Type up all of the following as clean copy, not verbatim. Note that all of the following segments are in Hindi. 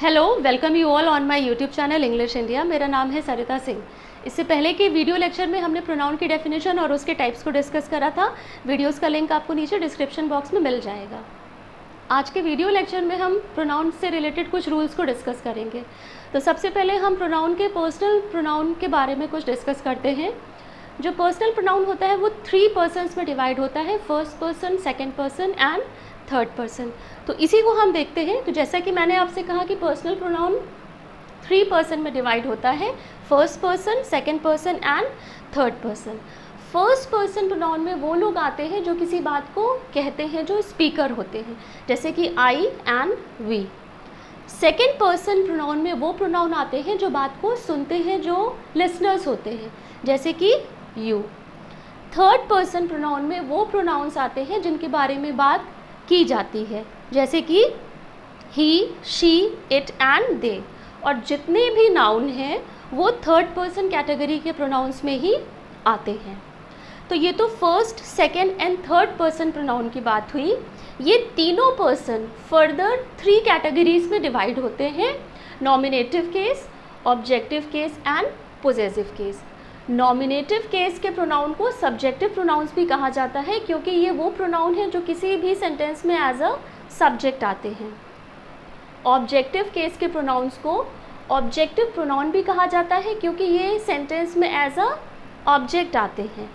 Hello, welcome you all on my YouTube channel English India. मेरा नाम है सरिता सिंह। इससे पहले के वीडियो लेक्चर में हमने प्रोनाउन की डेफिनेशन और उसके टाइप्स को डिस्कस करा था। वीडियोस का लिंक आपको नीचे डिस्क्रिप्शन बॉक्स में मिल जाएगा। आज के वीडियो लेक्चर में हम प्रोनाउन से रिलेटेड कुछ रूल्स को डिस्कस करेंगे। तो सबसे पहले हम प्रोनाउन के पर्सनल प्रोनाउन के बारे में कुछ डिस्कस करते हैं। जो पर्सनल प्रोनाउन होता है वो 3 पर्सन्स में डिवाइड होता है, first person, second person and third person. तो इसी को हम देखते हैं। तो जैसा कि मैंने आपसे कहा कि पर्सनल प्रोनाउन 3 पर्सन में डिवाइड होता है, first person, second person and third person. First person pronoun में वो लोग आते हैं जो किसी बात को कहते हैं, जो स्पीकर होते हैं, जैसे कि I and we. Second person pronoun में वो प्रोनाउन आते हैं जो बात को सुनते हैं, जो लिसनर्स होते हैं, जैसे कि यू। थर्ड पर्सन प्रोनाउन में वो प्रोनाउंस आते हैं जिनके बारे में बात की जाती है, जैसे कि ही, शी, इट एंड दे। और जितने भी नाउन हैं वो थर्ड पर्सन कैटेगरी के प्रोनाउंस में ही आते हैं। तो ये तो first, second and third person pronoun की बात हुई। ये तीनों पर्सन फर्दर 3 कैटेगरीज में डिवाइड होते हैं, nominative case, objective case and possessive case. Nominative case के प्रोनाउन को सब्जेक्टिव प्रोनाउंस भी कहा जाता है, क्योंकि ये वो प्रोनाउन है जो किसी भी सेंटेंस में एज अ सब्जेक्ट आते हैं। ऑब्जेक्टिव केस के प्रोनाउंस को ऑब्जेक्टिव प्रोनाउन भी कहा जाता है, क्योंकि ये सेंटेंस में एज अ ऑब्जेक्ट आते हैं।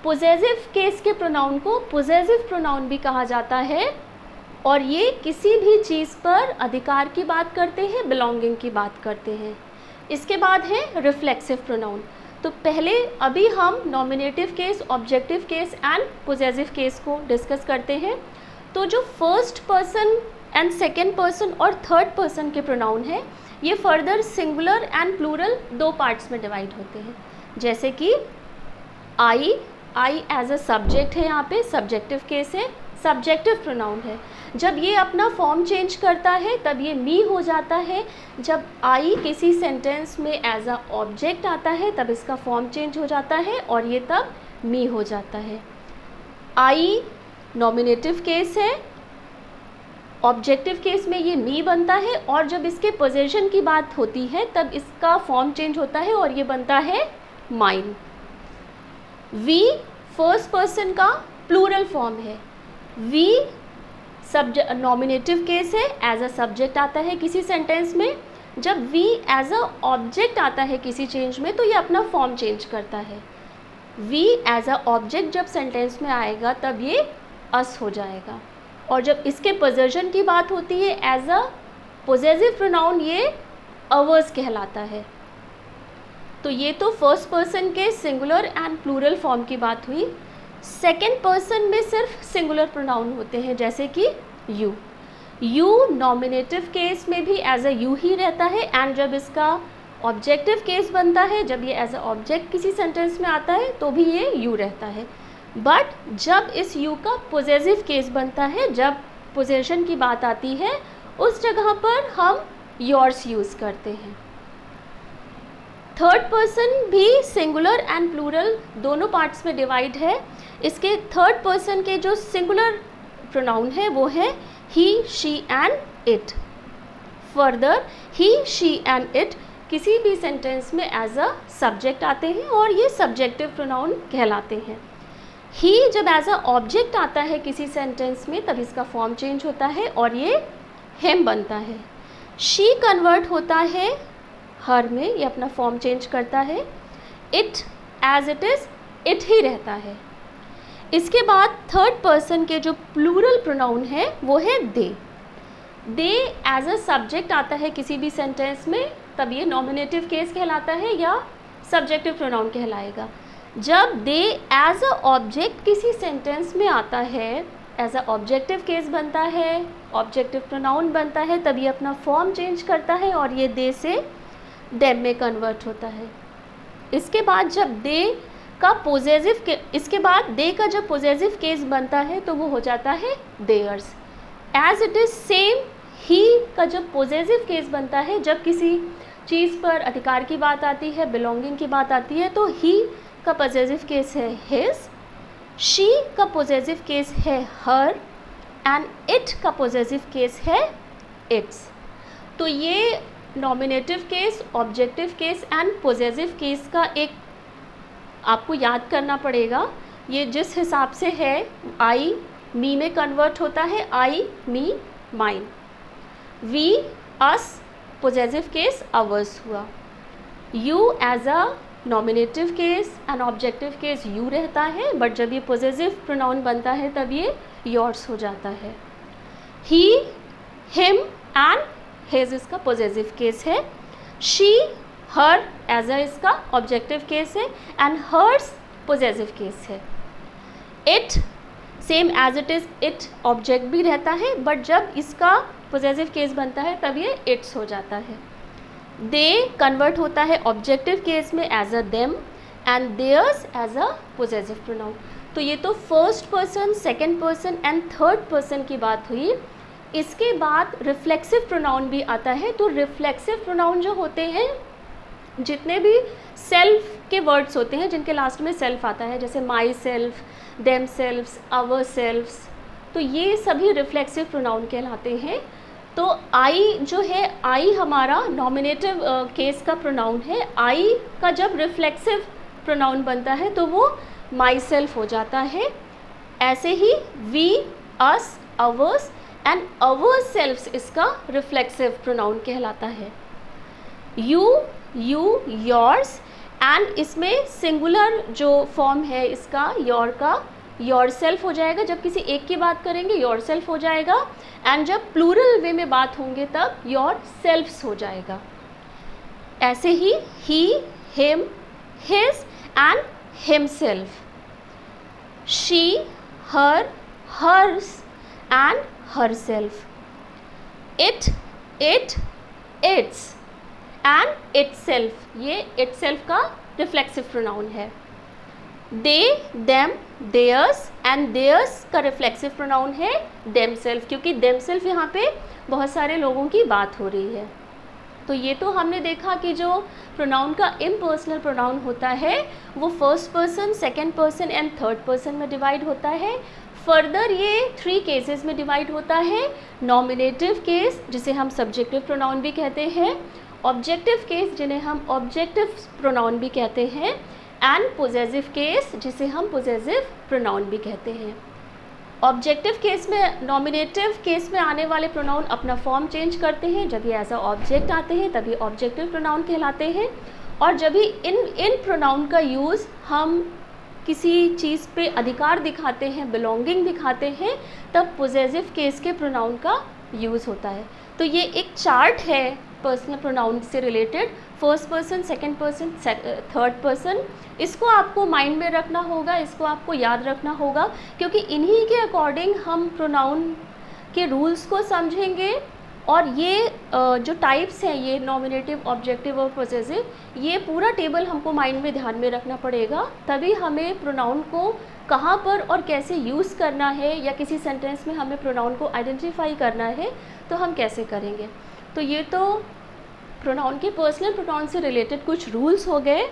पोजेसिव केस के प्रोनाउन को पोजेसिव प्रोनाउन भी कहा जाता है, और ये किसी भी चीज़ पर अधिकार की बात करते हैं, बिलोंगिंग की बात करते हैं। इसके बाद है रिफ्लेक्सिव प्रोनाउन। तो पहले अभी हम nominative case, objective case and possessive case को डिस्कस करते हैं। तो जो first person and second person और थर्ड पर्सन के प्रोनाउन हैं, ये further singular and plural 2 parts में डिवाइड होते हैं, जैसे कि आई एज अ सब्जेक्ट है, यहाँ पे सब्जेक्टिव केस है, सब्जेक्टिव प्रोनाउन है। जब ये अपना फॉर्म चेंज करता है तब ये मी हो जाता है। जब आई किसी सेंटेंस में एज अ ऑब्जेक्ट आता है तब इसका फॉर्म चेंज हो जाता है और ये तब मी हो जाता है। आई नॉमिनेटिव केस है, ऑब्जेक्टिव केस में ये मी बनता है, और जब इसके पोजेशन की बात होती है तब इसका फॉर्म चेंज होता है और ये बनता है माइन। वी फर्स्ट पर्सन का प्लूरल फॉर्म है। वी नॉमिनेटिव केस है, एज अ सब्जेक्ट आता है किसी सेंटेंस में। जब वी एज अ ऑब्जेक्ट आता है किसी चेंज में तो ये अपना फॉर्म चेंज करता है। वी एज अ ऑब्जेक्ट जब सेंटेंस में आएगा तब ये अस हो जाएगा, और जब इसके पोजेशन की बात होती है एज अ पोजेसिव प्रोनाउन ये अवर्स कहलाता है। तो ये तो फर्स्ट पर्सन के सिंगुलर एंड प्लूरल फॉर्म की बात हुई। सेकेंड पर्सन में सिर्फ सिंगुलर प्रोनाउन होते हैं, जैसे कि यू। यू नॉमिनेटिव केस में भी एज अ यू ही रहता है, एंड जब इसका ऑब्जेक्टिव केस बनता है, जब ये एज अ ऑब्जेक्ट किसी सेंटेंस में आता है तो भी ये यू रहता है। बट जब इस यू का पोजेसिव केस बनता है, जब पोजेशन की बात आती है, उस जगह पर हम योर्स यूज़ करते हैं। थर्ड पर्सन भी सिंगुलर एंड प्लूरल दोनों पार्ट्स में डिवाइड है। इसके थर्ड पर्सन के जो सिंगुलर प्रोनाउन है वो है he, she and it. Further he, she and it किसी भी सेंटेंस में एज अ सब्जेक्ट आते हैं और ये सब्जेक्टिव प्रोनाउन कहलाते हैं। ही जब एज अ ऑब्जेक्ट आता है किसी सेंटेंस में तब इसका फॉर्म चेंज होता है और ये हिम बनता है। शी कन्वर्ट होता है हर में, ये अपना फॉर्म चेंज करता है। It as it is it ही रहता है। इसके बाद थर्ड पर्सन के जो प्लूरल प्रोनाउन है वो है दे। दे एज अ सब्जेक्ट आता है किसी भी सेंटेंस में तब ये नॉमिनेटिव केस कहलाता है या सब्जेक्टिव प्रोनाउन कहलाएगा। जब दे एज अ ऑब्जेक्ट किसी सेंटेंस में आता है, एज अ ऑब्जेक्टिव केस बनता है, ऑब्जेक्टिव प्रोनाउन बनता है, तब ये अपना फॉर्म चेंज करता है और ये दे से देम में कन्वर्ट होता है। इसके बाद जब दे का जब पोजेसिव केस बनता है तो वो हो जाता है theirs. As it is same ही का जब पोजेसिव केस बनता है, जब किसी चीज़ पर अधिकार की बात आती है, बिलोंगिंग की बात आती है, तो ही का पोजेसिव केस है हिज, शी का पोजेसिव केस है हर, एंड इट का पोजेसिव केस है इट्स। तो ये nominative case, objective case and possessive case का एक आपको याद करना पड़ेगा। ये जिस हिसाब से है, आई मी में कन्वर्ट होता है, I me mine, we us possessive case ours हुआ, you as a nominative case and objective case you रहता है, बट जब ये पोजेसिव प्रोनाउन बनता है तब ये योर्स हो जाता है। ही, हिम एंड हिज इसका पोजेसिव केस है, शी हर एज अ इसका ऑब्जेक्टिव केस है एंड हर्स पोजेसिव केस है। It same as it is, it object भी रहता है, बट जब इसका पोजेसिव केस बनता है तब ये इट्स हो जाता है। दे कन्वर्ट होता है ऑब्जेक्टिव केस में as a them and theirs as a possessive pronoun. तो ये तो first person, second person and third person की बात हुई। इसके बाद रिफ्लेक्सिव प्रोनाउन भी आता है। तो रिफ्लेक्सिव प्रोनाउन जो होते हैं, जितने भी सेल्फ के वर्ड्स होते हैं जिनके लास्ट में सेल्फ आता है, जैसे myself, themselves, ourselves, तो ये सभी रिफ्लेक्सिव प्रोनाउन कहलाते हैं। तो आई जो है, आई हमारा नॉमिनेटिव केस का प्रोनाउन है। आई का जब रिफ्लेक्सिव प्रोनाउन बनता है तो वो माई सेल्फ हो जाता है। ऐसे ही we, us, ours and ourselves इसका रिफ्लेक्सिव प्रोनाउन कहलाता है। यू, यू, योर्स एंड इसमें सिंगुलर जो फॉर्म है इसका योर का, योर सेल्फ हो जाएगा। जब किसी एक की बात करेंगे योर सेल्फ हो जाएगा, एंड जब प्लूरल वे में बात होंगे तब योर सेल्फ्स हो जाएगा। ऐसे ही him, his and himself, she, her, hers and herself, it, its and itself, ये इटसेल्फ का रिफ्लेक्सिव प्रोनाउन है। They, them, theirs and theirs का रिफ्लेक्सिव प्रोनाउन है देमसेल्फ, क्योंकि देमसेल्फ यहाँ पे बहुत सारे लोगों की बात हो रही है। तो ये तो हमने देखा कि जो प्रोनाउन का इम्पर्सनल प्रोनाउन होता है वो first person, second person and third person में डिवाइड होता है। फर्दर ये 3 केसेस में डिवाइड होता है। नॉमिनेटिव केस जिसे हम सब्जेक्टिव प्रोनाउन भी कहते हैं, ऑब्जेक्टिव केस जिन्हें हम ऑब्जेक्टिव प्रोनाउन भी कहते हैं, एंड पोजेसिव केस जिसे हम पोजेसिव प्रोनाउन भी कहते हैं। ऑब्जेक्टिव केस में, नॉमिनेटिव केस में आने वाले प्रोनाउन अपना फॉर्म चेंज करते हैं। जब ये एज अ ऑब्जेक्ट आते हैं तभी ऑब्जेक्टिव प्रोनाउन कहलाते हैं, और जब भी इन प्रोनाउन का यूज़ हम किसी चीज़ पे अधिकार दिखाते हैं, बिलोंगिंग दिखाते हैं, तब पोजेसिव केस के प्रोनाउन का यूज़ होता है। तो ये एक चार्ट है पर्सनल प्रोनाउन से related, first person, second person, third person. इसको आपको माइंड में रखना होगा, इसको आपको याद रखना होगा, क्योंकि इन्हीं के अकॉर्डिंग हम प्रोनाउन के रूल्स को समझेंगे। और ये जो टाइप्स हैं, ये नॉमिनेटिव, ऑब्जेक्टिव और पोजेसिव, ये पूरा टेबल हमको माइंड में ध्यान में रखना पड़ेगा, तभी हमें प्रोनाउन को कहाँ पर और कैसे यूज़ करना है, या किसी सेंटेंस में हमें प्रोनाउन को आइडेंटिफाई करना है तो हम कैसे करेंगे। तो ये तो प्रोनाउन के पर्सनल प्रोनाउन से रिलेटेड कुछ रूल्स हो गए।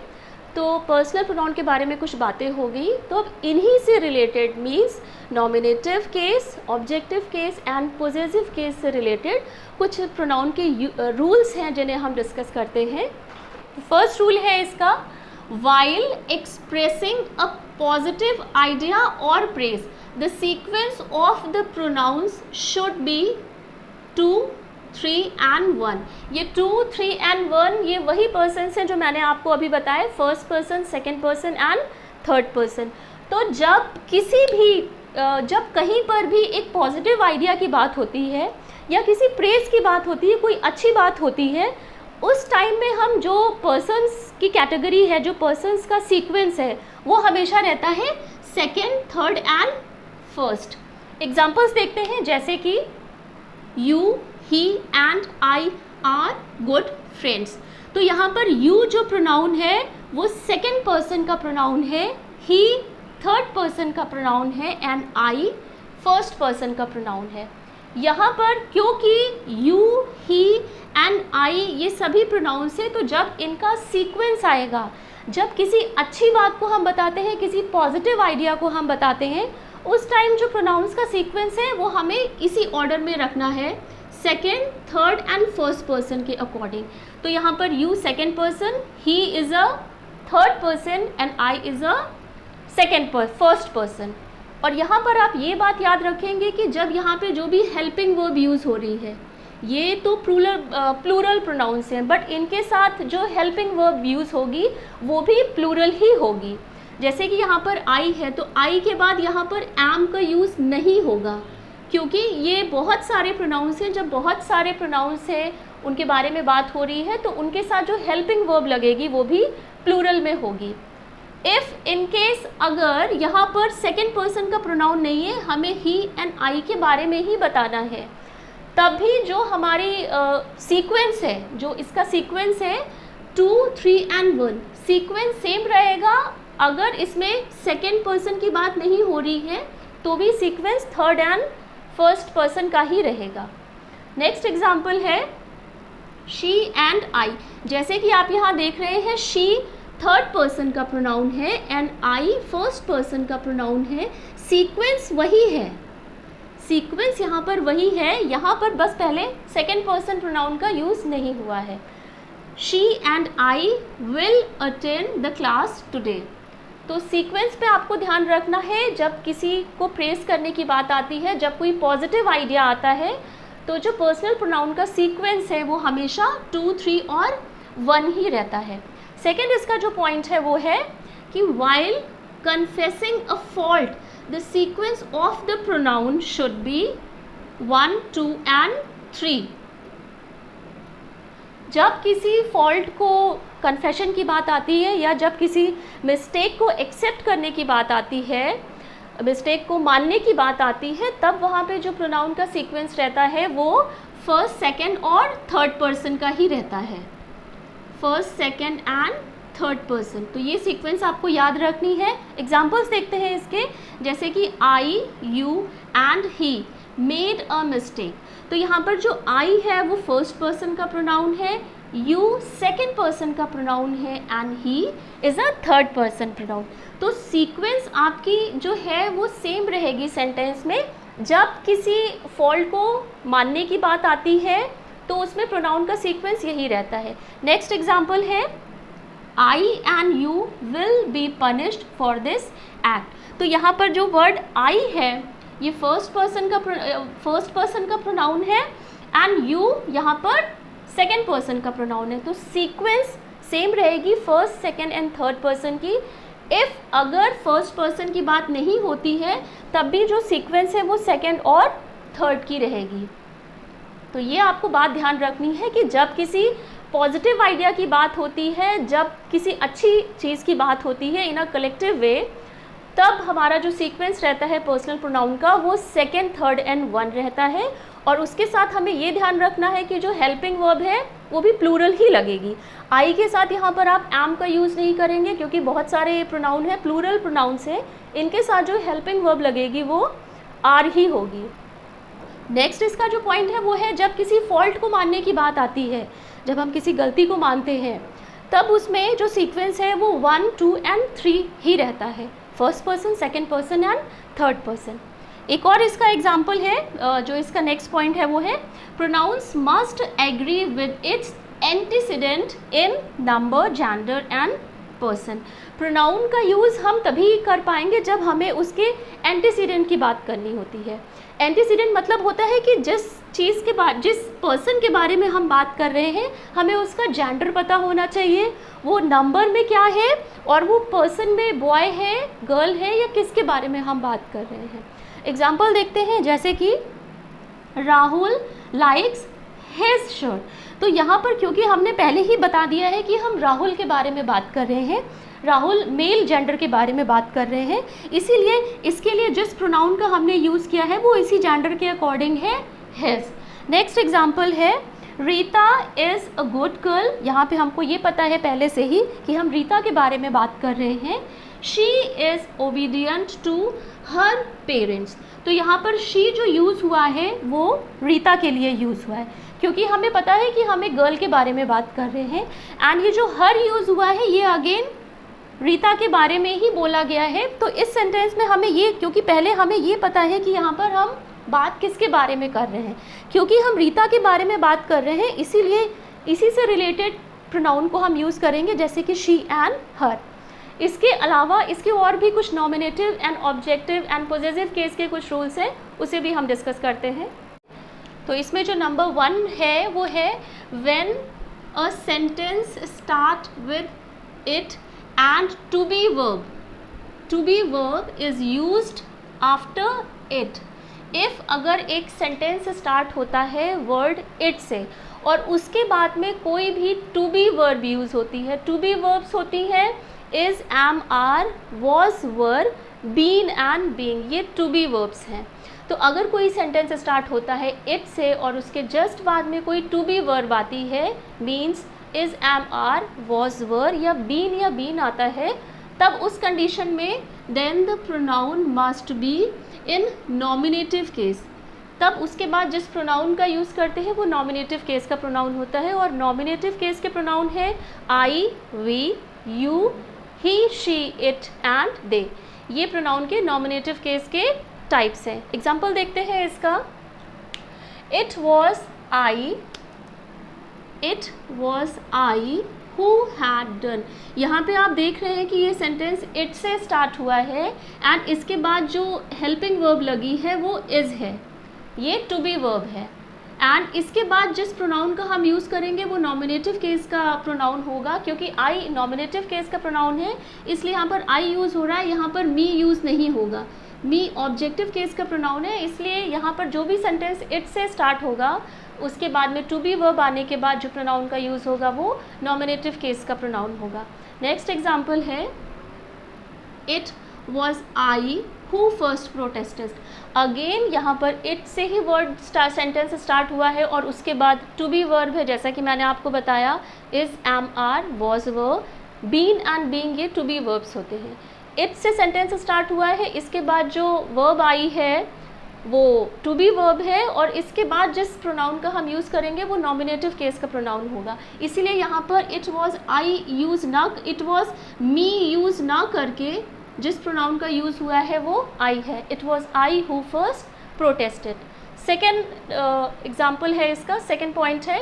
तो पर्सनल प्रोनाउन के बारे में कुछ बातें हो गई। तो अब इन्हीं से related means nominative case, objective case and possessive case से रिलेटेड कुछ प्रोनाउन के रूल्स हैं जिन्हें हम डिस्कस करते हैं। फर्स्ट रूल है इसका, while expressing a positive idea और praise the sequence of the pronouns should be 2, 3 and 1। ये 2, 3 and 1 ये वही पर्सन हैं जो मैंने आपको अभी बताए, first person, second person and third person. तो जब कहीं पर भी एक पॉजिटिव आइडिया की बात होती है या किसी प्रेज की बात होती है, कोई अच्छी बात होती है, उस टाइम में हम जो पर्सन्स की कैटेगरी है, जो पर्सन्स का सीक्वेंस है, वो हमेशा रहता है second, third and first. Examples देखते हैं, जैसे कि you, he and I R good friends. तो यहाँ पर यू जो प्रोनाउन है वो सेकेंड पर्सन का प्रोनाउन है, ही थर्ड पर्सन का प्रोनाउन है एंड आई फर्स्ट पर्सन का प्रोनाउन है। यहाँ पर क्योंकि यू, ही एंड आई ये सभी प्रोनाउंस है, तो जब इनका सीक्वेंस आएगा, जब किसी अच्छी बात को हम बताते हैं, किसी पॉजिटिव आइडिया को हम बताते हैं, उस टाइम जो प्रोनाउंस का सीक्वेंस है वो हमें इसी ऑर्डर में रखना है, second, third and first person के अकॉर्डिंग। तो यहाँ पर you second person, he is a third person and I is a first person. और यहाँ पर आप ये बात याद रखेंगे कि जब यहाँ पे जो भी हेल्पिंग वर्ब यूज़ हो रही है, ये तो प्लूरल प्रोनाउंस हैं, बट इनके साथ जो हेल्पिंग वर्ब यूज़ होगी वो भी प्लूरल ही होगी। जैसे कि यहाँ पर आई है, तो आई के बाद यहाँ पर एम का यूज़ नहीं होगा, क्योंकि ये बहुत सारे प्रोनाउंस हैं। जब बहुत सारे प्रोनाउंस हैं उनके बारे में बात हो रही है, तो उनके साथ जो हेल्पिंग वर्ब लगेगी वो भी प्लूरल में होगी। इफ़ इन केस अगर यहाँ पर सेकेंड पर्सन का प्रोनाउन नहीं है, हमें ही एंड आई के बारे में ही बताना है, तभी जो हमारी सीक्वेंस है, जो इसका सीक्वेंस है 2, 3 एंड 1, सीक्वेंस सेम रहेगा। अगर इसमें सेकेंड पर्सन की बात नहीं हो रही है तो भी sequence third and first person का ही रहेगा। नेक्स्ट एग्जाम्पल है शी एंड आई। जैसे कि आप यहाँ देख रहे हैं, शी थर्ड पर्सन का प्रोनाउन है एंड आई फर्स्ट पर्सन का प्रोनाउन है। सीक्वेंस वही है, सीक्वेंस यहाँ पर वही है, यहाँ पर बस पहले सेकेंड पर्सन प्रोनाउन का यूज़ नहीं हुआ है। She and I will attend the class today. तो सीक्वेंस पे आपको ध्यान रखना है। जब किसी को प्रेस करने की बात आती है, जब कोई पॉजिटिव आइडिया आता है, तो जो पर्सनल प्रोनाउन का सीक्वेंस है वो हमेशा 2, 3 और 1 ही रहता है। सेकेंड इसका जो पॉइंट है वो है कि while confessing a fault, the sequence of the pronoun should be 1, 2 and 3। जब किसी फॉल्ट को कन्फेशन की बात आती है या जब किसी मिस्टेक को एक्सेप्ट करने की बात आती है, मिस्टेक को मानने की बात आती है, तब वहाँ पे जो प्रोनाउन का सीक्वेंस रहता है वो फर्स्ट, सेकेंड और थर्ड पर्सन का ही रहता है। First, second and third person. तो ये सीक्वेंस आपको याद रखनी है। एग्जाम्पल्स देखते हैं इसके, जैसे कि I, you and he made a mistake. तो यहाँ पर जो आई है वो फर्स्ट पर्सन का प्रोनाउन है, यू सेकेंड पर्सन का प्रोनाउन है and he is a third person pronoun. तो सीक्वेंस आपकी जो है वो सेम रहेगी सेंटेंस में। जब किसी फॉल्ट को मानने की बात आती है तो उसमें प्रोनाउन का सीक्वेंस यही रहता है। नेक्स्ट एग्जाम्पल है I and you will be punished for this act. तो यहाँ पर जो वर्ड आई है ये फर्स्ट पर्सन का प्रोनाउन है एंड यू यहाँ पर सेकेंड पर्सन का प्रोनाउन है। तो सीक्वेंस सेम रहेगी first, second and third person की। इफ़ अगर फर्स्ट पर्सन की बात नहीं होती है तब भी जो सीक्वेंस है वो सेकेंड और थर्ड की रहेगी। तो ये आपको बात ध्यान रखनी है कि जब किसी पॉजिटिव आइडिया की बात होती है, जब किसी अच्छी चीज़ की बात होती है इन अ कलेक्टिव वे, तब हमारा जो सीक्वेंस रहता है पर्सनल प्रोनाउन का वो सेकेंड, थर्ड एंड 1 रहता है। और उसके साथ हमें ये ध्यान रखना है कि जो हेल्पिंग वर्ब है वो भी प्लूरल ही लगेगी। आई के साथ यहाँ पर आप एम का यूज़ नहीं करेंगे, क्योंकि बहुत सारे प्रोनाउन है, प्लूरल प्रोनाउंस है, इनके साथ जो हेल्पिंग वर्ब लगेगी वो आर ही होगी। नेक्स्ट इसका जो पॉइंट है वो है जब किसी फॉल्ट को मानने की बात आती है, जब हम किसी गलती को मानते हैं, तब उसमें जो सीक्वेंस है वो 1, 2 एंड 3 ही रहता है। First person, second person and third person. एक और इसका एग्जाम्पल है, जो इसका नेक्स्ट पॉइंट है वो है pronouns must agree with its antecedent in number, gender and person. Pronoun का यूज़ हम तभी कर पाएंगे जब हमें उसके एंटीसीडेंट की बात करनी होती है। एंटीसीडेंट मतलब होता है कि जिस चीज़ के बाद, जिस पर्सन के बारे में हम बात कर रहे हैं, हमें उसका जेंडर पता होना चाहिए, वो नंबर में क्या है और वो पर्सन में बॉय है, गर्ल है या किसके बारे में हम बात कर रहे हैं। एग्जाम्पल देखते हैं, जैसे कि राहुल लाइक्स हिज शर्ट। तो यहाँ पर क्योंकि हमने पहले ही बता दिया है कि हम राहुल के बारे में बात कर रहे हैं, राहुल मेल जेंडर के बारे में बात कर रहे हैं, इसीलिए इसके लिए जिस प्रोनाउन का हमने यूज़ किया है वो इसी जेंडर के अकॉर्डिंग है, हिज। नेक्स्ट एग्जाम्पल है Rita is a good girl. यहाँ पे हमको ये पता है पहले से ही कि हम रीता के बारे में बात कर रहे हैं। She is obedient to her parents. तो यहाँ पर शी जो यूज़ हुआ है वो रीता के लिए यूज़ हुआ है, क्योंकि हमें पता है कि हमें गर्ल के बारे में बात कर रहे हैं। एंड ये जो हर यूज़ हुआ है ये अगेन रीता के बारे में ही बोला गया है। तो इस सेंटेंस में हमें ये, क्योंकि पहले हमें ये पता है कि यहाँ पर हम बात किसके बारे में कर रहे हैं, क्योंकि हम रीता के बारे में बात कर रहे हैं, इसीलिए इसी से रिलेटेड प्रोनाउन को हम यूज़ करेंगे, जैसे कि शी एंड हर। इसके अलावा इसके और भी कुछ nominative and objective and possessive case के कुछ रूल्स हैं, उसे भी हम डिस्कस करते हैं। तो इसमें जो नंबर 1 है वो है when a sentence start with it and to be verb is used after it। if अगर एक सेंटेंस स्टार्ट होता है वर्ड इट से और उसके बाद में कोई भी टू बी वर्ब यूज़ होती है, टू बी वर्ब्स होती हैं is, am, are, was, were, been and being, ये टू बी वर्ब्स हैं। तो अगर कोई सेंटेंस स्टार्ट होता है इट से और उसके जस्ट बाद में कोई टू बी वर्ब आती है, means is, am, are, was, were या बीन आता है, तब उस कंडीशन में then the pronoun must be in nominative case. तब उसके बाद जिस प्रोनाउन का यूज़ करते हैं वो नॉमिनेटिव केस का प्रोनाउन होता है, और नॉमिनेटिव केस के प्रोनाउन है I, we, you, he, she, it and they. ये प्रोनाउन के नॉमिनेटिव केस के टाइप्स हैं। एग्जाम्पल देखते हैं इसका। It was I who had done. यहाँ पे आप देख रहे हैं कि ये सेंटेंस इट से स्टार्ट हुआ है एंड इसके बाद जो हेल्पिंग वर्ब लगी है वो इज़ है, ये टू बी वर्ब है, एंड इसके बाद जिस प्रोनाउन का हम यूज़ करेंगे वो नॉमिनेटिव केस का प्रोनाउन होगा, क्योंकि आई नॉमिनेटिव केस का प्रोनाउन है इसलिए यहाँ पर आई यूज़ हो रहा है, यहाँ पर मी यूज़ नहीं होगा। मी ऑब्जेक्टिव केस का प्रोनाउन है, इसलिए यहाँ पर जो भी सेंटेंस इट से स्टार्ट होगा उसके बाद में टू बी वर्ब आने के बाद जो प्रोनाउन का यूज़ होगा वो नॉमिनेटिव केस का प्रोनाउन होगा। नेक्स्ट एग्जाम्पल है it was I who first protested. Again यहाँ पर इट से ही वर्ड सेंटेंस स्टार्ट हुआ है और उसके बाद टू बी वर्ब है, जैसा कि मैंने आपको बताया is, am, are, was, were, been and being, ये टू बी वर्ब्स होते हैं। इट से सेंटेंस स्टार्ट हुआ है, इसके बाद जो वर्ब आई है वो टू बी वर्ब है, और इसके बाद जिस प्रोनाउन का हम यूज़ करेंगे वो नॉमिनेटिव केस का प्रोनाउन होगा। इसीलिए यहाँ पर इट वॉज आई यूज़ ना, इट वॉज मी यूज़ ना करके जिस प्रोनाउन का यूज़ हुआ है वो आई है। It was I who first protested. Second example है इसका, सेकेंड पॉइंट है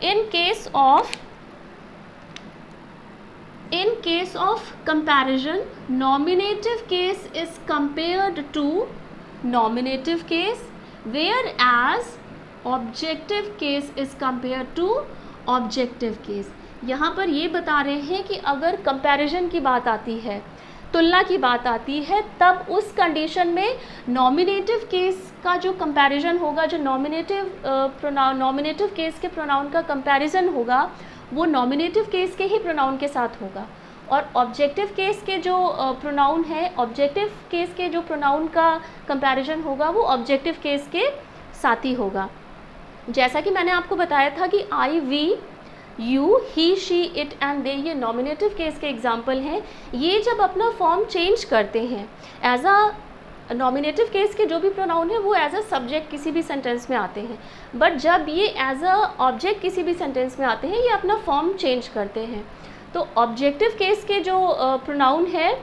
in case of comparison nominative case is compared to nominative case, whereas objective case is compared to objective case। यहाँ पर ये बता रहे हैं कि अगर कंपैरिजन की बात आती है, तुलना की बात आती है, तब उस कंडीशन में नॉमिनेटिव केस का जो कंपैरिजन होगा, जो नॉमिनेटिव केस के प्रोनाउन का कंपैरिजन होगा वो नॉमिनेटिव केस के ही प्रोनाउन के साथ होगा, और ऑब्जेक्टिव केस के जो प्रोनाउन है, ऑब्जेक्टिव केस के जो प्रोनाउन का कंपैरिजन होगा वो ऑब्जेक्टिव केस के साथ ही होगा। जैसा कि मैंने आपको बताया था कि I, we, you, he, she, it and they, ये नॉमिनेटिव केस के एग्जाम्पल हैं। ये जब अपना फॉर्म चेंज करते हैं, एज अ नॉमिनेटिव केस के जो भी प्रोनाउन है वो एज अ सब्जेक्ट किसी भी सेंटेंस में आते हैं, बट जब ये एज अ ऑब्जेक्ट किसी भी सेंटेंस में आते हैं ये अपना फॉर्म चेंज करते हैं। तो ऑब्जेक्टिव केस के जो प्रोनाउन है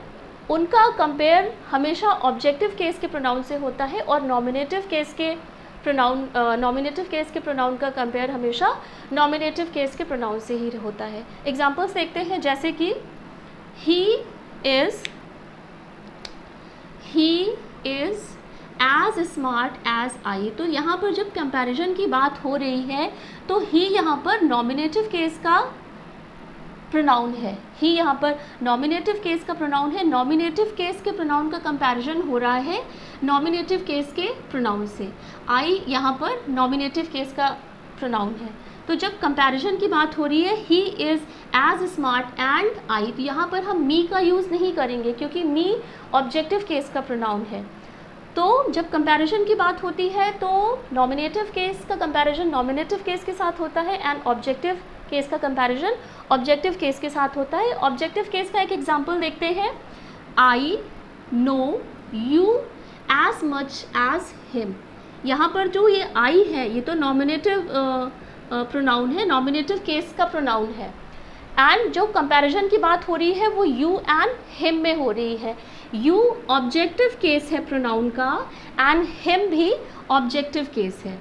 उनका कंपेयर हमेशा ऑब्जेक्टिव केस के प्रोनाउन से होता है, और नॉमिनेटिव केस के प्रोनाउन का कंपेयर हमेशा नॉमिनेटिव केस के प्रोनाउन से ही होता है। एग्जांपल्स देखते हैं, जैसे कि he is as smart as I. तो यहाँ पर जब कंपैरिजन की बात हो रही है तो ही यहाँ पर नॉमिनेटिव केस का प्रोनाउन है, ही यहाँ पर नॉमिनेटिव केस का प्रोनाउन है। नॉमिनेटिव केस के प्रोनाउन का कंपैरिजन हो रहा है नॉमिनेटिव केस के प्रोनाउन से। आई यहाँ पर नॉमिनेटिव केस का प्रोनाउन है। तो जब कंपैरिजन की बात हो रही है he is as smart and I, तो यहाँ पर हम मी का यूज़ नहीं करेंगे क्योंकि मी ऑब्जेक्टिव केस का प्रोनाउन है। तो जब कंपैरिजन की बात होती है तो नॉमिनेटिव केस का कंपैरिजन नॉमिनेटिव केस के साथ होता है एंड ऑब्जेक्टिव केस का कंपैरिजन ऑब्जेक्टिव केस के साथ होता है। ऑब्जेक्टिव केस का एक एग्जांपल देखते हैं, I know you as much as him. यहाँ पर जो ये आई है ये तो नॉमिनेटिव प्रोनाउन है, नॉमिनेटिव केस का प्रोनाउन है। एंड जो कंपैरिजन की बात हो रही है वो यू एंड हिम में हो रही है। यू ऑब्जेक्टिव केस है प्रोनाउन का एंड हिम भी ऑब्जेक्टिव केस है।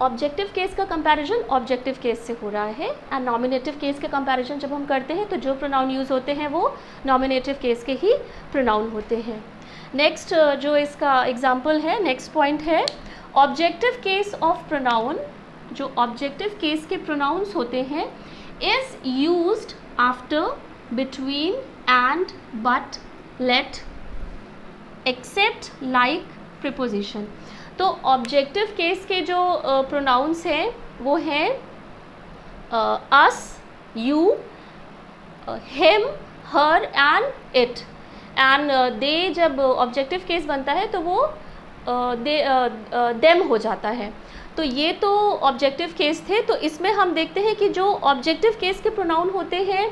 ऑब्जेक्टिव केस का कंपैरिजन ऑब्जेक्टिव केस से हो रहा है एंड नॉमिनेटिव केस के कंपैरिजन जब हम करते हैं तो जो प्रोनाउन यूज़ होते हैं वो नॉमिनेटिव केस के ही प्रोनाउन होते हैं। नेक्स्ट जो इसका एग्जाम्पल है, नेक्स्ट पॉइंट है ऑब्जेक्टिव केस ऑफ प्रोनाउन। जो ऑब्जेक्टिव केस के प्रोनाउंस होते हैं is used after, between, and, but, let, except, like, preposition. तो ऑब्जेक्टिव केस के जो प्रोनाउंस हैं वो हैं us, you, him, her and it. And they जब ऑब्जेक्टिव केस बनता है तो वो देम हो जाता है। तो ये तो ऑब्जेक्टिव केस थे। तो इसमें हम देखते हैं कि जो ऑब्जेक्टिव केस के प्रोनाउन होते हैं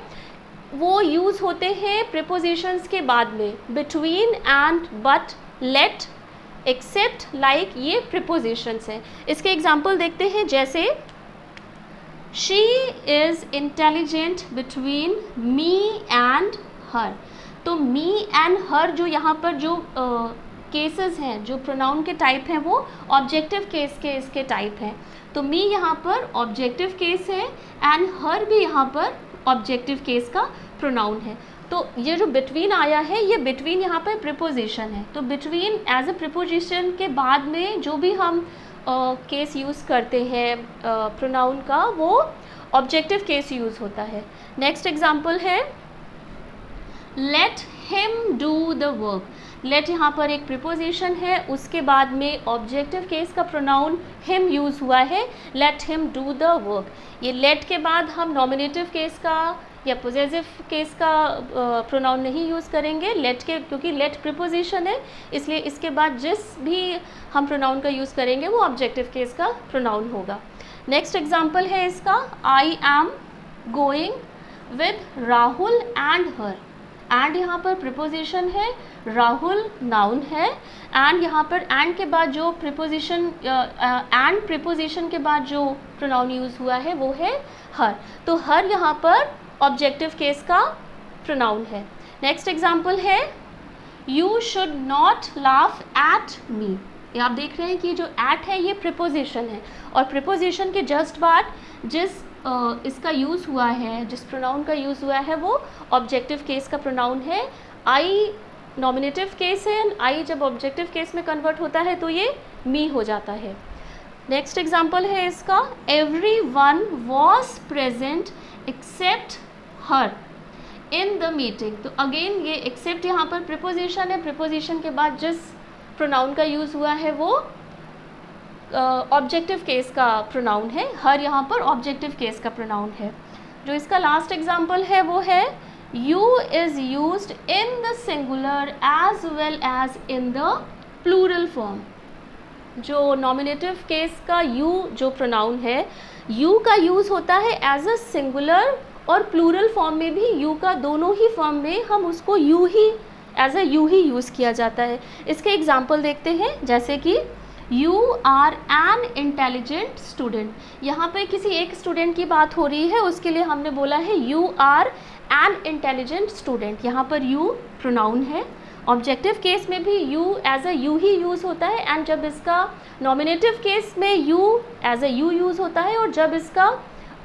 वो यूज़ होते हैं प्रीपोजिशंस के बाद में, between, and, but, let, except, like, ये प्रीपोजिशंस हैं। इसके एग्जाम्पल देखते हैं, जैसे she is intelligent between me and her. तो मी एंड हर जो यहाँ पर जो केसेस हैं, जो प्रोनाउन के टाइप हैं वो ऑब्जेक्टिव केस के इसके टाइप हैं। तो मी यहाँ पर ऑब्जेक्टिव केस है एंड हर भी यहाँ पर ऑब्जेक्टिव केस का प्रोनाउन है। तो ये जो बिटवीन आया है ये बिटवीन यहाँ पर प्रीपोजिशन है। तो बिटवीन एज अ प्रीपोजिशन के बाद में जो भी हम केस यूज़ करते हैं प्रोनाउन का वो ऑब्जेक्टिव केस यूज़ होता है। नेक्स्ट एग्जाम्पल है let him do the work. Let यहाँ पर एक प्रीपोजिशन है, उसके बाद में ऑब्जेक्टिव केस का प्रोनाउन हिम यूज़ हुआ है, let him do the work. ये लेट के बाद हम नॉमिनेटिव केस का या पोजेसिव केस का प्रोनाउन नहीं यूज़ करेंगे लेट के, क्योंकि लेट प्रीपोजिशन है, इसलिए इसके बाद जिस भी हम प्रोनाउन का यूज़ करेंगे वो ऑब्जेक्टिव केस का प्रोनाउन होगा। नेक्स्ट एग्जाम्पल है इसका, I am going with Rahul and her. And यहाँ पर प्रीपोजिशन है, राहुल नाउन है, एंड यहाँ पर एंड के बाद जो प्रीपोजिशन एंड प्रीपोजिशन के बाद जो प्रोनाउन यूज़ हुआ है वो है हर। तो हर यहाँ पर ऑब्जेक्टिव केस का प्रोनाउन है। नेक्स्ट एग्जाम्पल है you should not laugh at me. ये आप देख रहे हैं कि जो एट है ये प्रीपोजिशन है और प्रीपोजिशन के जस्ट बाद जिस इसका यूज़ हुआ है, जिस प्रोनाउन का यूज़ हुआ है वो ऑब्जेक्टिव केस का प्रोनाउन है। आई नॉमिनेटिव केस है एंड आई जब ऑब्जेक्टिव केस में कन्वर्ट होता है तो ये मी हो जाता है। नेक्स्ट एग्जाम्पल है इसका, everyone was present except her in the meeting. तो अगेन ये एक्सेप्ट यहाँ पर प्रीपोजिशन है, प्रीपोजिशन के बाद जिस प्रोनाउन का यूज़ हुआ है वो ऑब्जेक्टिव केस का प्रोनाउन है। हर यहाँ पर ऑब्जेक्टिव केस का प्रोनाउन है। जो इसका लास्ट एग्जाम्पल है वो है you is used in the singular as well as in the plural form. जो नॉमिनेटिव केस का यू जो प्रोनाउन है, यू का यूज़ होता है एज अ सिंगुलर और प्लूरल फॉर्म में भी। यू का दोनों ही फॉर्म में हम उसको यू ही एज अ यू ही यूज़ किया जाता है। इसके एग्जाम्पल देखते हैं, जैसे कि you are an intelligent student. यहाँ पे किसी एक स्टूडेंट की बात हो रही है, उसके लिए हमने बोला है you are an intelligent student. यहाँ पर यू प्रोनाउन है। ऑब्जेक्टिव केस में भी यू एज अ यू ही यूज़ होता है एंड जब इसका नॉमिनेटिव केस में you as a you use होता है और जब इसका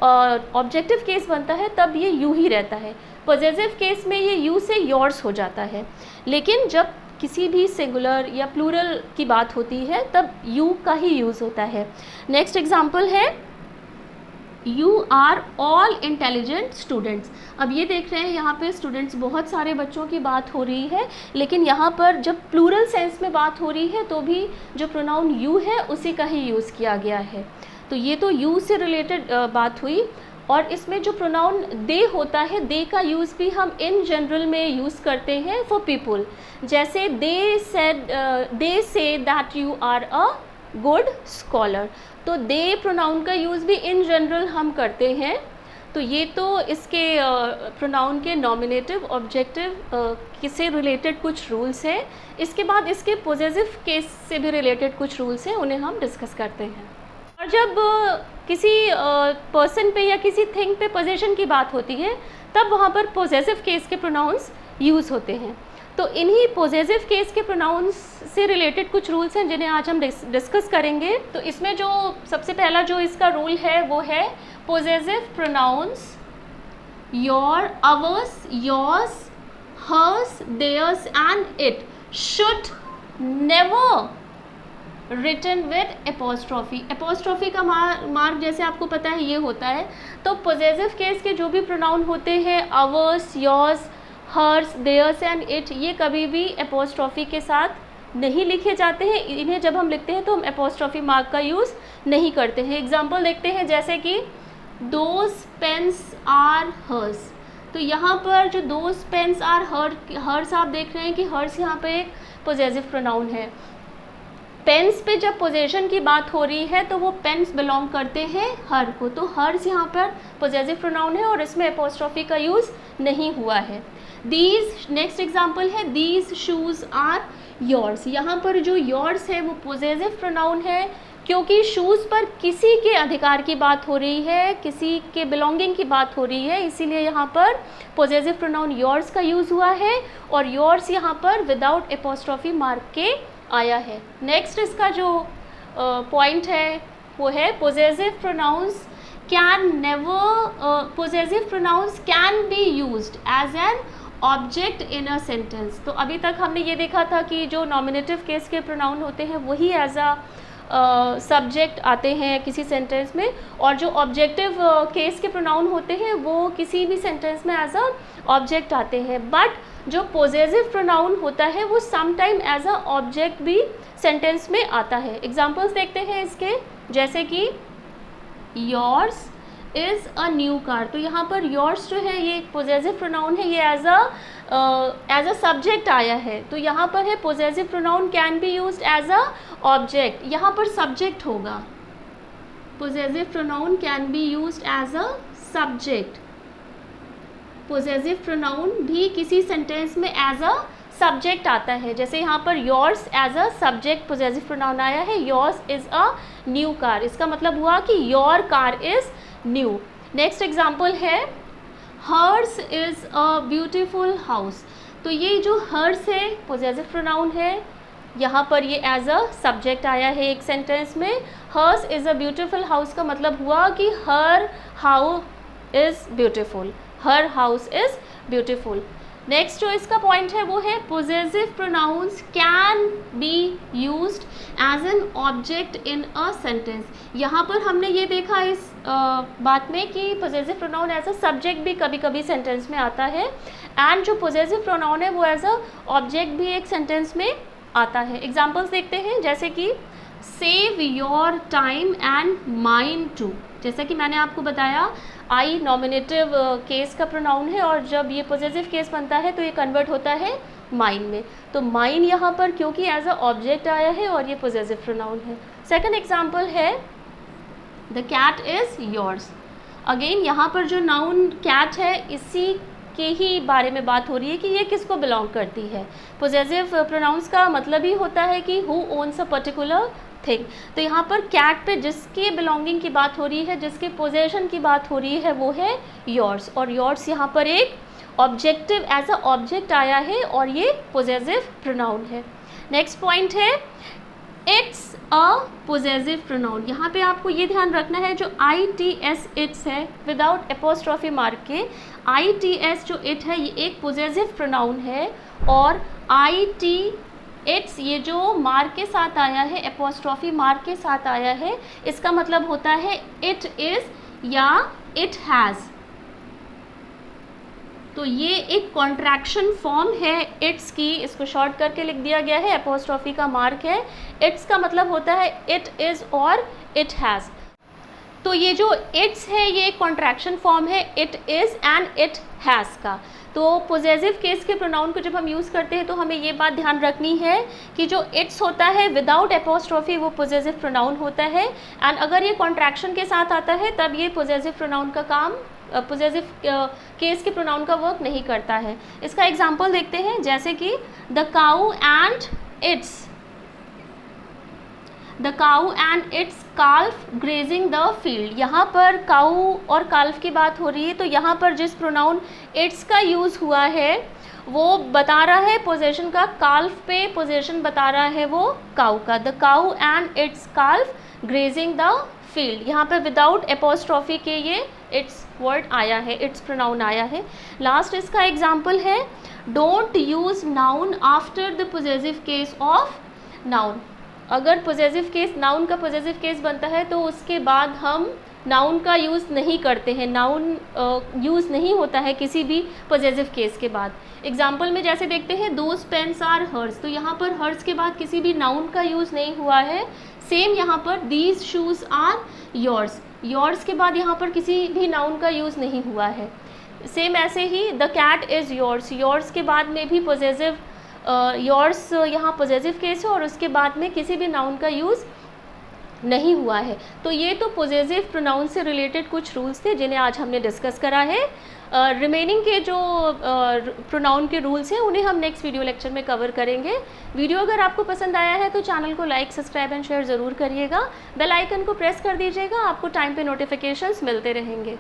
ऑब्जेक्टिव केस बनता है तब ये यू ही रहता है। पॉजेसिव केस में ये यू से योर्स हो जाता है, लेकिन जब किसी भी सिंगुलर या प्लूरल की बात होती है तब यू का ही यूज़ होता है। नेक्स्ट एग्जाम्पल है you are all intelligent students. अब ये देख रहे हैं यहाँ पे स्टूडेंट्स बहुत सारे बच्चों की बात हो रही है, लेकिन यहाँ पर जब प्लूरल सेंस में बात हो रही है तो भी जो प्रोनाउन यू है उसी का ही यूज़ किया गया है। तो ये तो यू से रिलेटेड बात हुई। और इसमें जो प्रोनाउन दे होता है, दे का यूज़ भी हम इन जनरल में यूज़ करते हैं फॉर पीपल। जैसे they say that you are a good scholar. तो दे प्रोनाउन का यूज़ भी इन जनरल हम करते हैं। तो ये तो इसके प्रोनाउन के नॉमिनेटिव ऑब्जेक्टिव से रिलेटेड कुछ रूल्स हैं। इसके बाद इसके पॉजेसिव केस से भी रिलेटेड कुछ रूल्स हैं, उन्हें हम डिस्कस करते हैं। और जब किसी पर्सन पे या किसी थिंग पे पोजेशन की बात होती है तब वहाँ पर पोजेसिव केस के प्रोनाउंस यूज़ होते हैं। तो इन्हीं पोजेसिव केस के प्रोनाउंस से रिलेटेड कुछ रूल्स हैं जिन्हें आज हम डिस्कस करेंगे। तो इसमें जो सबसे पहला जो इसका रूल है वो है possessive pronouns your, ours, yours, hers, theirs and it should never written with apostrophe. Apostrophe का मार्क जैसे आपको पता है ये होता है। तो पोजेसिव केस के जो भी प्रोनाउन होते हैं ours, yours, hers, theirs and it, ये कभी भी एपोस्ट्रॉफी के साथ नहीं लिखे जाते हैं। इन्हें जब हम लिखते हैं तो हम एपोस्ट्रॉफी मार्क का यूज़ नहीं करते हैं। एग्जाम्पल देखते हैं जैसे कि दोज पेन्स आर हर्स। तो यहाँ पर जो दोज पेन्स आर हर्स आप देख रहे हैं कि हर्स यहाँ पे एक पोजेसिव प्रोनाउन है। पेन्स पे जब पोजेशन की बात हो रही है तो वो पेन्स बिलोंग करते हैं हर को, तो हर्स यहाँ पर पोजेसिव प्रोनाउन है और इसमें एपोस्ट्रॉफी का यूज़ नहीं हुआ है। दीज, नेक्स्ट एग्जाम्पल है दीज शूज़ आर योर्स। यहाँ पर जो योर्स है वो पोजेसिव प्रोनाउन है क्योंकि शूज़ पर किसी के अधिकार की बात हो रही है, किसी के बिलोंगिंग की बात हो रही है, इसीलिए यहाँ पर पोजेसिव प्रोनाउन योर्स का यूज़ हुआ है और योर्स यहाँ पर विदाउट एपोस्ट्रॉफी मार्क के आया है। नेक्स्ट इसका जो पॉइंट है वो है possessive pronouns can never, possessive pronouns can be used as an object in a sentence. तो अभी तक हमने ये देखा था कि जो नॉमिनेटिव केस के प्रोनाउन होते हैं वही एज अ सब्जेक्ट आते हैं किसी सेंटेंस में, और जो ऑब्जेक्टिव केस के प्रोनाउन होते हैं वो किसी भी सेंटेंस में एज अ ऑब्जेक्ट आते हैं। बट जो पोजेसिव प्रोनाउन होता है वो some time as a object भी सेंटेंस में आता है। एग्जांपल्स देखते हैं इसके, जैसे कि yours is a new car. तो यहाँ पर योर्स जो है ये एक पोजेसिव प्रोनाउन है, ये एज अ सब्जेक्ट आया है। तो यहाँ पर है possessive pronoun can be used as a object, यहाँ पर सब्जेक्ट होगा। Possessive pronoun can be used as a subject. Possessive pronoun भी किसी सेंटेंस में एज अ सब्जेक्ट आता है, जैसे यहाँ पर yours as a subject possessive pronoun आया है। Yours is a new car, इसका मतलब हुआ कि your car is new. Next example है hers is a beautiful house. तो ये जो हर्स है पोजेसिव प्रोनाउन है, यहाँ पर ये एज अ सब्जेक्ट आया है एक सेंटेंस में। Hers is a beautiful house का मतलब हुआ कि her house is beautiful, her house is beautiful. Next जो इसका पॉइंट है वो है possessive pronouns can be used as an object in a sentence. यहाँ पर हमने ये देखा इस बात में कि possessive pronoun as a subject भी कभी कभी सेंटेंस में आता है, एंड जो पोजेसिव प्रोनाउन है वो एज अ ऑब्जेक्ट भी एक सेंटेंस में आता है। एग्जाम्पल्स देखते हैं, जैसे कि save your time and mine too. जैसा कि मैंने आपको बताया आई नॉमिनेटिव केस का प्रोनाउन है और जब ये पोजेसिव केस बनता है तो ये कन्वर्ट होता है माइन में। तो माइन यहाँ पर क्योंकि एज अ ऑब्जेक्ट आया है और ये पोजेसिव प्रोनाउन है। सेकंड एग्जांपल है the cat is yours. Again यहाँ पर जो नाउन कैट है इसी के ही बारे में बात हो रही है कि ये किसको बिलोंग करती है। पोजेसिव प्रोनाउंस का मतलब ही होता है कि who owns a particular thing. तो यहाँ पर कैट पे जिसके बिलोंगिंग की बात हो रही है, जिसके पोजेशन की बात हो रही है वो है योर्स, और योर्स यहाँ पर एक ऑब्जेक्टिव एज अ ऑब्जेक्ट आया है और ये पोजेसिव प्रोनाउन है। नेक्स्ट पॉइंट है इट्स अ पोजेसिव प्रोनाउन। यहाँ पे आपको ये ध्यान रखना है जो ITS इट्स है विदाउट एपोस्ट्रॉफी मार्क के, ITS जो इट है ये एक पोजेसिव प्रोनाउन है, और IT इट्स ये जो मार्क के साथ आया है, एपोस्ट्रॉफी मार्क के साथ आया है, इसका मतलब होता है इट इज़ या इट हैज़। तो ये एक कॉन्ट्रैक्शन फॉर्म है इट्स की, इसको शॉर्ट करके लिख दिया गया है, एपोस्ट्रॉफी का मार्क है। इट्स का मतलब होता है इट इज़ और इट हैज़। तो ये जो इट्स है ये एक कॉन्ट्रैक्शन फॉर्म है it is and it has का। तो पोजेसिव केस के प्रोनाउन को जब हम यूज़ करते हैं तो हमें ये बात ध्यान रखनी है कि जो इट्स होता है विदाउट एपोस्ट्रॉफी वो पोजेसिव प्रोनाउन होता है, एंड अगर ये कॉन्ट्रैक्शन के साथ आता है तब ये पोजेसिव प्रोनाउन का काम, पोजेसिव केस के प्रोनाउन का वर्क नहीं करता है। इसका एग्जाम्पल देखते हैं, जैसे कि the cow and it's the cow and it's काल्फ grazing the field. यहाँ पर काऊ और काल्फ की बात हो रही है, तो यहाँ पर जिस प्रोनाउन इट्स का यूज़ हुआ है वो बता रहा है पोजेशन का, काल्फ पे पोजेशन बता रहा है वो काऊ का। The cow and it's काल्फ grazing the field. यहाँ पर विदाउट एपोस्ट्रॉफी के ये इट्स वर्ड आया है, इट्स प्रोनाउन आया है। लास्ट इसका एग्जाम्पल है, don't use noun after the possessive case of noun. अगर पोजेसिव केस, नाउन का पोजेसिव केस बनता है तो उसके बाद हम नाउन का यूज़ नहीं करते हैं, नाउन यूज़ नहीं होता है किसी भी पोजेसिव केस के बाद। एग्जाम्पल में जैसे देखते हैं, दोज पेन्स आर हर्स, तो यहाँ पर हर्स के बाद किसी भी नाउन का यूज़ नहीं हुआ है। सेम यहाँ पर these shoes are yours, yours के बाद यहाँ पर किसी भी नाउन का यूज़ नहीं हुआ है। सेम ऐसे ही the cat is yours, yours के बाद में भी पोजेसिव, योर्स यहाँ पोजेसिव केस है और उसके बाद में किसी भी नाउन का यूज़ नहीं हुआ है। तो ये तो पोजेसिव प्रोनाउन से रिलेटेड कुछ रूल्स थे जिन्हें आज हमने डिस्कस करा है। रिमेनिंग के जो प्रोनाउन के रूल्स हैं उन्हें हम नेक्स्ट वीडियो लेक्चर में कवर करेंगे। वीडियो अगर आपको पसंद आया है तो चैनल को लाइक, सब्सक्राइब एंड शेयर ज़रूर करिएगा। बेल आइकन को प्रेस कर दीजिएगा, आपको टाइम पे नोटिफिकेशंस मिलते रहेंगे।